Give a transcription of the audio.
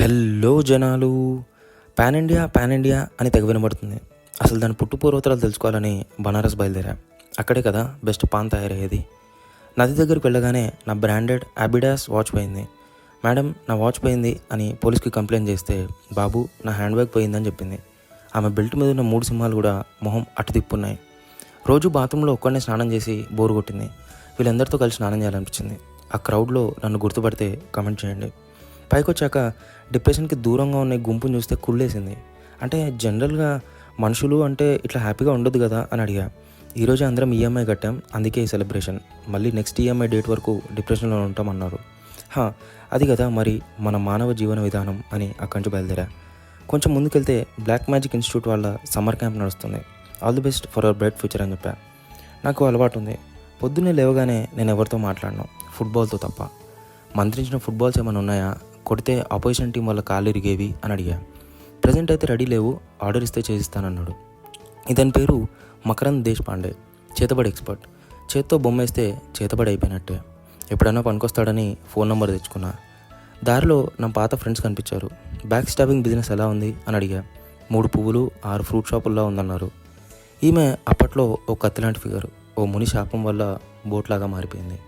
Hello జనాలు. Pan India అని తెగ వినబడుతుంది. అసలు దాని పుట్టుపూర్వోత్తరాలు తెలుసుకోవాలని బనారస్ బయలుదేరా. అక్కడే కదా బెస్ట్ పాన్ తయారయ్యేది. నది దగ్గరికి వెళ్ళగానే నా బ్రాండెడ్ అబిడాస్ వాచ్ పోయింది. మేడం, నా వాచ్ పోయింది అని పోలీస్కి కంప్లైంట్ చేస్తే, బాబు నా హ్యాండ్ బ్యాగ్ పోయిందని చెప్పింది. ఆమె బెల్ట్ మీద ఉన్న 3 సింహాలు కూడా మొహం అటు తిప్పున్నాయి. రోజు బాత్రూంలో ఒక్కడనే స్నానం చేసి బోరు కొట్టింది. వీళ్ళందరితో కలిసి స్నానం చేయాలనిపించింది. ఆ క్రౌడ్లో నన్ను గుర్తుపడితే కమెంట్ చేయండి. పైకి వచ్చాక డిప్రెషన్కి దూరంగా ఉన్న గుంపును చూస్తే కుళ్ళేసింది. అంటే జనరల్గా మనుషులు అంటే ఇట్లా హ్యాపీగా ఉండదు కదా అని అడిగా. ఈరోజు అందరం ఈఎంఐ కట్టాం, అందుకే ఈ సెలబ్రేషన్. మళ్ళీ నెక్స్ట్ ఈఎంఐ డేట్ వరకు డిప్రెషన్లో ఉంటామన్నారు. అది కదా మరి మన మానవ జీవన విధానం అని అక్కడి నుంచి బయలుదేరా. కొంచెం ముందుకెళ్తే బ్లాక్ మ్యాజిక్ ఇన్స్టిట్యూట్ వాళ్ళ సమ్మర్ క్యాంప్ నడుస్తుంది. All the best for hour bright future అని చెప్పా. నాకు అలవాటు ఉంది, పొద్దున్నే లేవగానే నేను ఎవరితో మాట్లాడను, ఫుట్బాల్తో తప్ప. మంత్రించిన ఫుట్బాల్స్ ఏమైనా ఉన్నాయా, కొడితే ఆపోజిషన్ టీం వాళ్ళ కాళ్ళు ఇరిగేవి అని అడిగా. ప్రజెంట్ అయితే రెడీ లేవు, ఆర్డర్ ఇస్తే చేసిస్తానన్నాడు. ఇతని పేరు మకరంద్ దేశ్ పాండే, చేతబడి ఎక్స్పర్ట్. చేత్తో బొమ్మ వేస్తే చేతబడి అయిపోయినట్టే. ఎప్పుడైనా పనికొస్తాడని ఫోన్ నెంబర్ తెచ్చుకున్నా. దారిలో నా పాత ఫ్రెండ్స్ కనిపించారు. బ్యాక్ స్టాబింగ్ బిజినెస్ ఎలా ఉంది అని అడిగా. 3 పువ్వులు 6 ఫ్రూట్ షాపుల్లో ఉందన్నారు. ఈమె అప్పట్లో ఓ కత్తి లాంటి ఫిగర్, ఓ ముని శాపం వల్ల బోట్లాగా మారిపోయింది.